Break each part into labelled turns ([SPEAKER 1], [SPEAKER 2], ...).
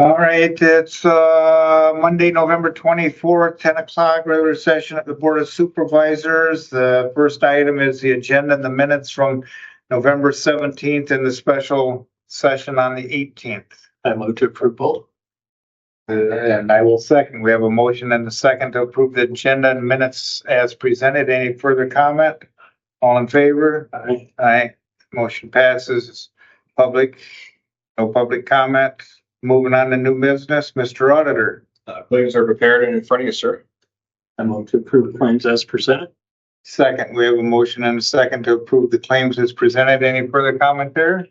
[SPEAKER 1] All right, it's Monday, November 24th, 10 o'clock, regular session of the Board of Supervisors. The first item is the agenda and the minutes from November 17th and the special session on the 18th.
[SPEAKER 2] I move to approve both.
[SPEAKER 1] And I will second. We have a motion and a second to approve the agenda and minutes as presented. Any further comment? All in favor?
[SPEAKER 2] Aye.
[SPEAKER 1] Aye. Motion passes. Public, no public comment. Moving on to new business, Mr. Auditor.
[SPEAKER 3] Claims are prepared and in front of you, sir.
[SPEAKER 2] I move to approve claims as presented.
[SPEAKER 1] Second, we have a motion and a second to approve the claims as presented. Any further comment there?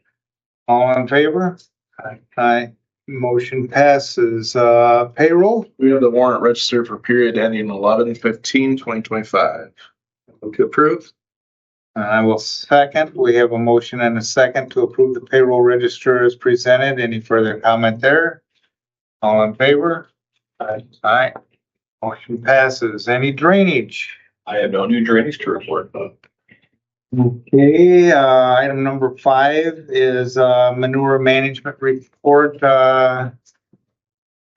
[SPEAKER 1] All in favor?
[SPEAKER 2] Aye.
[SPEAKER 1] Aye. Motion passes. Payroll?
[SPEAKER 3] We have the warrant registered for period ending 11/15/2025.
[SPEAKER 2] Move to approve.
[SPEAKER 1] I will second. We have a motion and a second to approve the payroll register as presented. Any further comment there? All in favor?
[SPEAKER 2] Aye.
[SPEAKER 1] Aye. Motion passes. Any drainage?
[SPEAKER 3] I have no new drainage to report.
[SPEAKER 1] Okay, item number 5 is manure management report.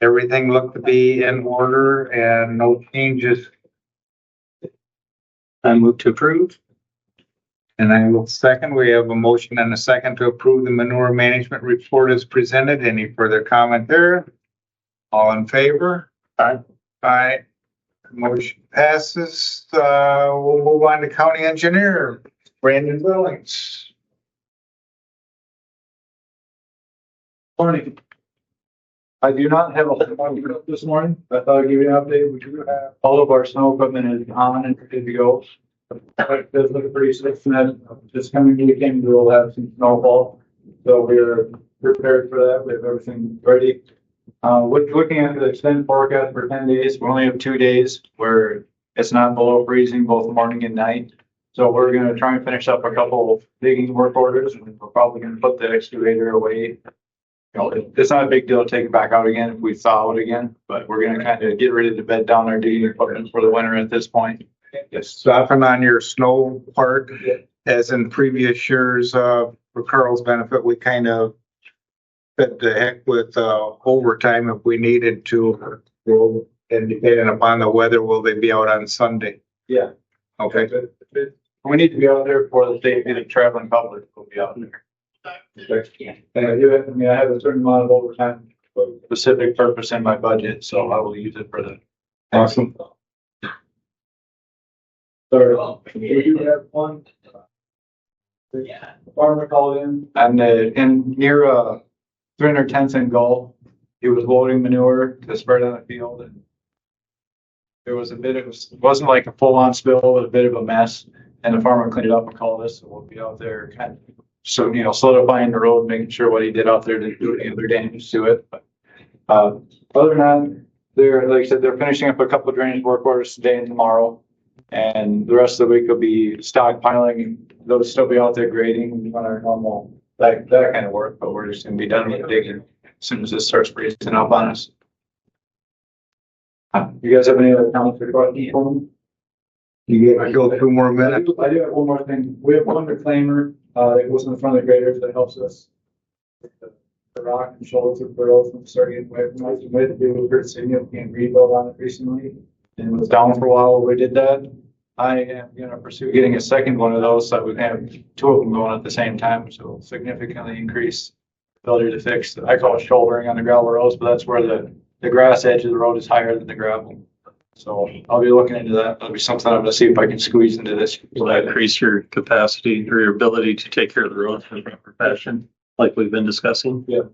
[SPEAKER 1] Everything looked to be in order and no changes.
[SPEAKER 2] I move to approve.
[SPEAKER 1] And I will second. We have a motion and a second to approve the manure management report as presented. Any further comment there? All in favor?
[SPEAKER 2] Aye.
[SPEAKER 1] Aye. Motion passes. We'll move on to county engineer, Brandon Billings.
[SPEAKER 4] Morning. I do not have a whole lot of work this morning. I thought I'd give you an update. We do have all of our snow equipment is on and ready to go. It does look pretty slick tonight. This coming weekend, we'll have some snowfall. So we're prepared for that. We have everything ready. Looking at the extended forecast for 10 days, we only have 2 days where it's not below freezing both morning and night. So we're going to try and finish up a couple of digging work orders, and we're probably going to put the excavator away. It's not a big deal to take it back out again if we thaw it again, but we're going to kind of get ready to bed down our digging equipment for the winter at this point.
[SPEAKER 1] Yes, stopping on your snow part, as in previous years, for Carl's benefit, we kind of fit the heck with overtime if we needed to. And depending upon the weather, will they be out on Sunday?
[SPEAKER 4] Yeah.
[SPEAKER 1] Okay.
[SPEAKER 4] We need to be out there for the safety of the traveling public. We'll be out there. And I have a certain amount of overtime for a specific purpose in my budget, so I will use it for that.
[SPEAKER 1] Awesome.
[SPEAKER 4] Sorry, we do have one. Yeah. Farmer called in. I'm in near 310th and Gulf. He was loading manure to spread on the field, and there was it wasn't like a full on spill, but a bit of a mess. And the farmer cleaned it up and called us, so we'll be out there kind of, so, solidifying the road, making sure what he did out there didn't do any other damage to it. But, other than that, like I said, they're finishing up a couple of drainage work orders today and tomorrow. And the rest of the week will be stockpiling. They'll still be out there grading on our normal, that kind of work, but we're just going to be done with digging as soon as this starts freezing up on us. You guys have any other comments or questions for me?
[SPEAKER 1] You get to go 2 more minutes.
[SPEAKER 4] I do have one more thing. We have one reclaimer. It was in front of the graders that helps us with the rock and shoulders of barrels from starting with. We had to do a pretty significant rebuild on it recently, and it was down for a while. We did that. I am going to pursue getting a second one of those so we can have 2 of them going at the same time. So it'll significantly increase the ability to fix. I call it shouldering on the gravel roads, but that's where the grass edge of the road is higher than the gravel. So I'll be looking into that. That'll be something I'm going to see if I can squeeze into this.
[SPEAKER 2] Will that increase your capacity or your ability to take care of the road in a proper fashion, like we've been discussing?
[SPEAKER 4] Yeah.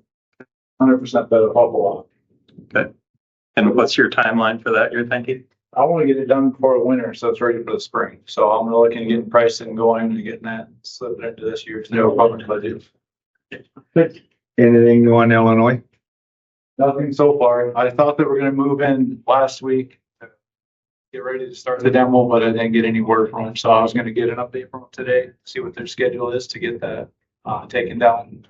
[SPEAKER 4] 100% better, help a lot.
[SPEAKER 2] Okay. And what's your timeline for that, you're thinking?
[SPEAKER 4] I want to get it done before the winter, so it's ready for the spring. So I'm looking at getting pricing going and getting that slipping into this year's public budget.
[SPEAKER 1] Anything new on Illinois?
[SPEAKER 4] Nothing so far. I thought they were going to move in last week, get ready to start the demo, but I didn't get any word from them. So I was going to get an update from them today, see what their schedule is to get that taken down.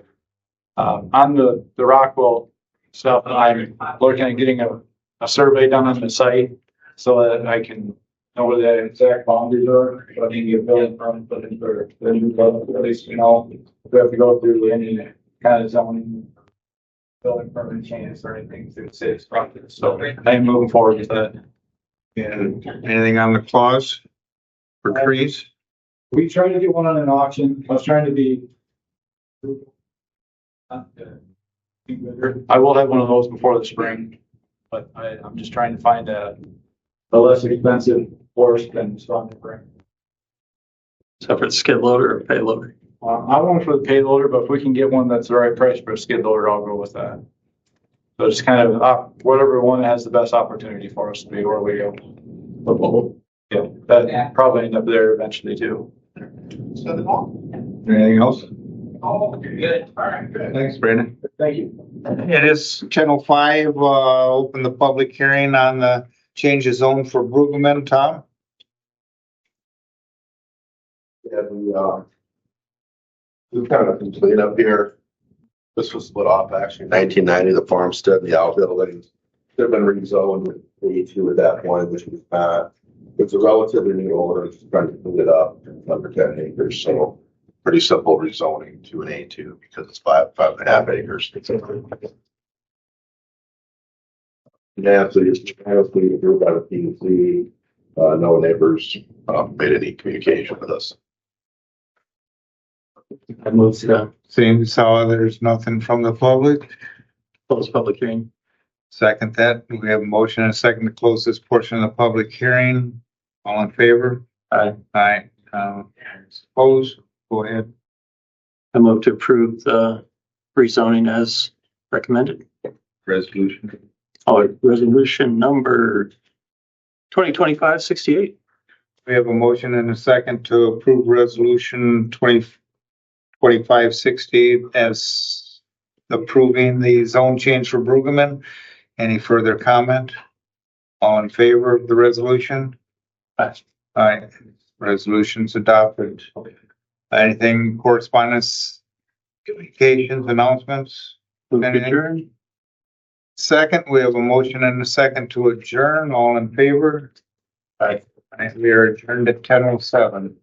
[SPEAKER 4] On the Rockwell stuff, I'm looking at getting a survey done on the site so that I can know where the exact boundaries are. So I can get building permit for the new level, at least, if we have to go through any kind of zoning building permit changes or anything through the city's project. So I am moving forward with that.
[SPEAKER 1] And anything on the clause for trees?
[SPEAKER 4] We tried to get one on an auction. I was trying to be. I will have one of those before the spring, but I'm just trying to find a less expensive horse than strong frame.
[SPEAKER 2] Separate skid loader or payloader?
[SPEAKER 4] I want for the payloader, but if we can get one that's the right price for a skid loader, I'll go with that. So it's kind of whatever one has the best opportunity for us to be where we go. Yeah, that probably end up there eventually too.
[SPEAKER 1] Anything else?
[SPEAKER 5] Oh, good. All right, good.
[SPEAKER 1] Thanks, Brandon.
[SPEAKER 4] Thank you.
[SPEAKER 1] It is channel 5, open the public hearing on the change of zone for Bruggeman, Tom.
[SPEAKER 3] Yeah, we kind of complete up here. This was split off actually in 1990, the farmstead, the outbuildings. They've been rezoned with A2 at that point, which was not. It's a relatively new owner, just trying to clean it up. It's under 10 acres, so pretty simple rezoning to an A2 because it's 5.5 acres. Yeah, so it's honestly approved by the PNC. No neighbors made any communication with us.
[SPEAKER 2] I move to
[SPEAKER 1] Seems how there's nothing from the public.
[SPEAKER 2] close public hearing.
[SPEAKER 1] Second that, we have a motion and a second to close this portion of the public hearing. All in favor?
[SPEAKER 2] Aye.
[SPEAKER 1] Aye. Opposed? Go ahead.
[SPEAKER 2] I move to approve the rezoning as recommended.
[SPEAKER 1] Resolution.
[SPEAKER 2] Resolution number 2025-68.
[SPEAKER 1] We have a motion and a second to approve resolution 2025-60 as approving the zone change for Bruggeman. Any further comment? All in favor of the resolution?
[SPEAKER 2] Aye.
[SPEAKER 1] Aye. Resolution's adopted. Anything correspondence, communications, announcements?
[SPEAKER 2] Move to
[SPEAKER 1] Anything?
[SPEAKER 2] adjourn.
[SPEAKER 1] Second, we have a motion and a second to adjourn. All in favor?
[SPEAKER 2] Aye.
[SPEAKER 1] We are adjourned at 10:07.